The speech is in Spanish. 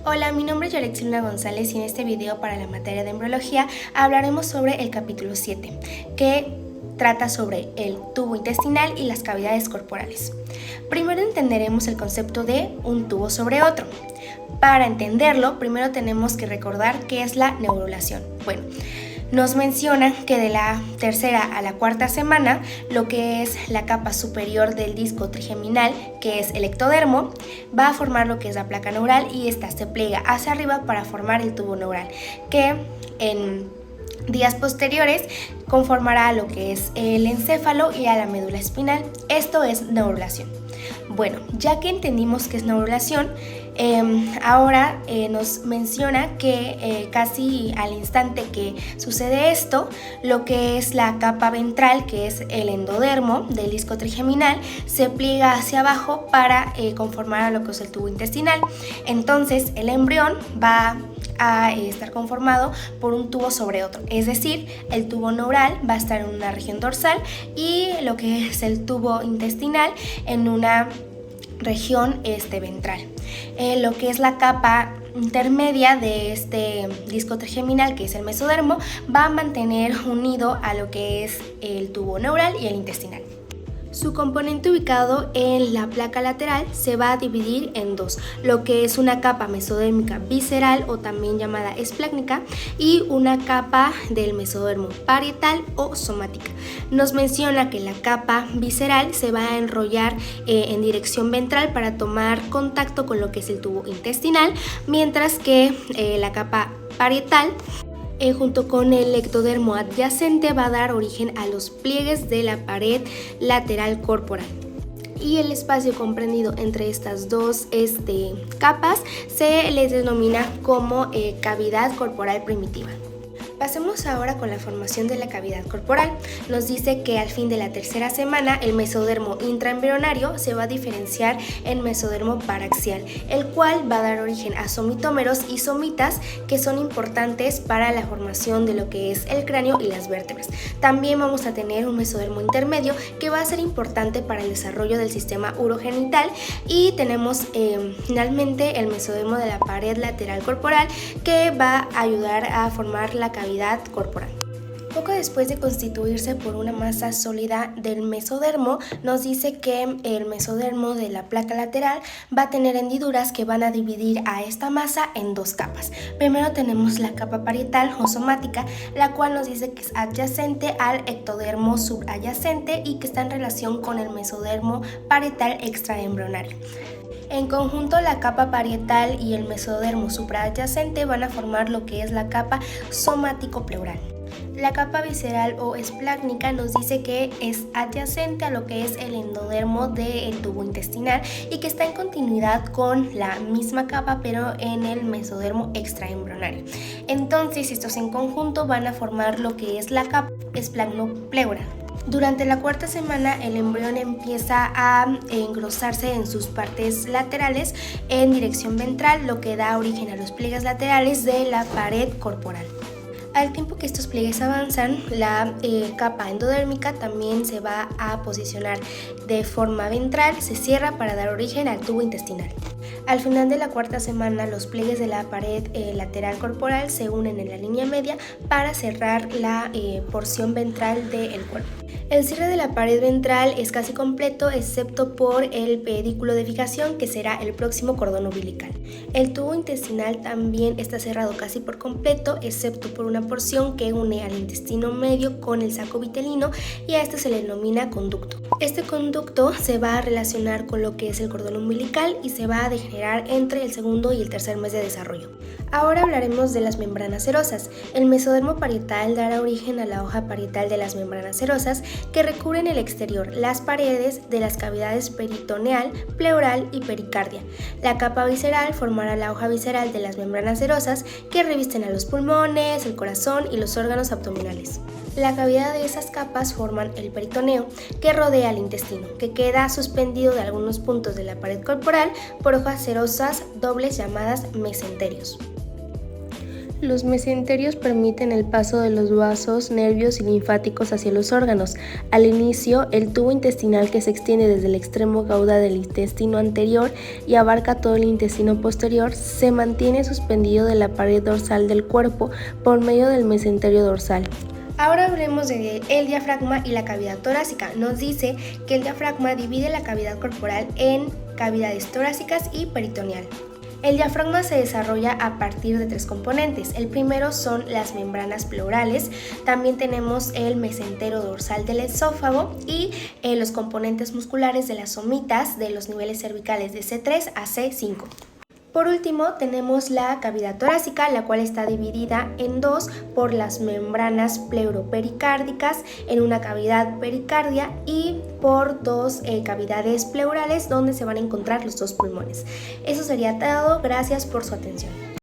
Hola, mi nombre es Yolexilda González y en este video para la materia de embriología hablaremos sobre el capítulo 7, que trata sobre el tubo intestinal y las cavidades corporales. Primero entenderemos el concepto de un tubo sobre otro. Para entenderlo, primero tenemos que recordar qué es la neurulación. Bueno, nos menciona que de la tercera a la cuarta semana, lo que es la capa superior del disco trigeminal, que es el ectodermo, va a formar lo que es la placa neural y esta se pliega hacia arriba para formar el tubo neural, que en días posteriores conformará lo que es el encéfalo y a la médula espinal. Esto es neurulación. Bueno, ya que entendimos qué es neurulación, ahora nos menciona que casi al instante que sucede esto, lo que es la capa ventral, que es el endodermo del disco trigeminal, se pliega hacia abajo para conformar a lo que es el tubo intestinal. Entonces el embrión va a estar conformado por un tubo sobre otro, es decir, el tubo neural va a estar en una región dorsal y lo que es el tubo intestinal en una región ventral. Lo que es la capa intermedia de este disco trigeminal, que es el mesodermo, va a mantener unido a lo que es el tubo neural y el intestinal. Su componente ubicado en la placa lateral se va a dividir en dos, lo que es una capa mesodérmica visceral o también llamada esplácnica y una capa del mesodermo parietal o somática. Nos menciona que la capa visceral se va a enrollar en dirección ventral para tomar contacto con lo que es el tubo intestinal, mientras que la capa parietal junto con el ectodermo adyacente va a dar origen a los pliegues de la pared lateral corporal. Y el espacio comprendido entre estas dos capas se les denomina como cavidad corporal primitiva. Pasemos ahora con la formación de la cavidad corporal. Nos dice que al fin de la tercera semana el mesodermo intraembrionario se va a diferenciar en mesodermo paraxial, el cual va a dar origen a somitómeros y somitas, que son importantes para la formación de lo que es el cráneo y las vértebras. También vamos a tener un mesodermo intermedio que va a ser importante para el desarrollo del sistema urogenital, y tenemos finalmente el mesodermo de la pared lateral corporal, que va a ayudar a formar la cavidad corporal. Poco después de constituirse por una masa sólida del mesodermo, nos dice que el mesodermo de la placa lateral va a tener hendiduras que van a dividir a esta masa en dos capas. Primero tenemos la capa parietal o somática, la cual nos dice que es adyacente al ectodermo subadyacente y que está en relación con el mesodermo parietal extraembrionario. En conjunto, la capa parietal y el mesodermo supraadyacente van a formar lo que es la capa somático-pleural. La capa visceral o esplácnica nos dice que es adyacente a lo que es el endodermo del tubo intestinal y que está en continuidad con la misma capa, pero en el mesodermo extraembrionario. Entonces, estos en conjunto van a formar lo que es la capa esplagnopleural. Durante la cuarta semana el embrión empieza a engrosarse en sus partes laterales en dirección ventral, lo que da origen a los pliegues laterales de la pared corporal. Al tiempo que estos pliegues avanzan, la capa endodérmica también se va a posicionar de forma ventral, se cierra para dar origen al tubo intestinal. Al final de la cuarta semana, los pliegues de la pared lateral corporal se unen en la línea media para cerrar la porción ventral del cuerpo. El cierre de la pared ventral es casi completo, excepto por el pedículo de fijación, que será el próximo cordón umbilical. El tubo intestinal también está cerrado casi por completo, excepto por una porción que une al intestino medio con el saco vitelino, y a este se le denomina conducto. Este conducto se va a relacionar con lo que es el cordón umbilical y se va a degenerar entre el segundo y el tercer mes de desarrollo. Ahora hablaremos de las membranas serosas. El mesodermo parietal dará origen a la hoja parietal de las membranas serosas, que recubren el exterior, las paredes de las cavidades peritoneal, pleural y pericardia. La capa visceral formará la hoja visceral de las membranas serosas, que revisten a los pulmones, el corazón y los órganos abdominales. La cavidad de esas capas forman el peritoneo, que rodea al intestino, que queda suspendido de algunos puntos de la pared corporal por hojas serosas dobles llamadas mesenterios. Los mesenterios permiten el paso de los vasos, nervios y linfáticos hacia los órganos. Al inicio, el tubo intestinal, que se extiende desde el extremo caudal del intestino anterior y abarca todo el intestino posterior, se mantiene suspendido de la pared dorsal del cuerpo por medio del mesenterio dorsal. Ahora hablemos del diafragma y la cavidad torácica. Nos dice que el diafragma divide la cavidad corporal en cavidades torácicas y peritoneal. El diafragma se desarrolla a partir de 3 componentes. El primero son las membranas pleurales, también tenemos el mesentero dorsal del esófago y los componentes musculares de las somitas de los niveles cervicales de C3 a C5. Por último, tenemos la cavidad torácica, la cual está dividida en 2 por las membranas pleuropericárdicas en una cavidad pericardia y por 2 cavidades pleurales donde se van a encontrar los 2 pulmones. Eso sería todo, gracias por su atención.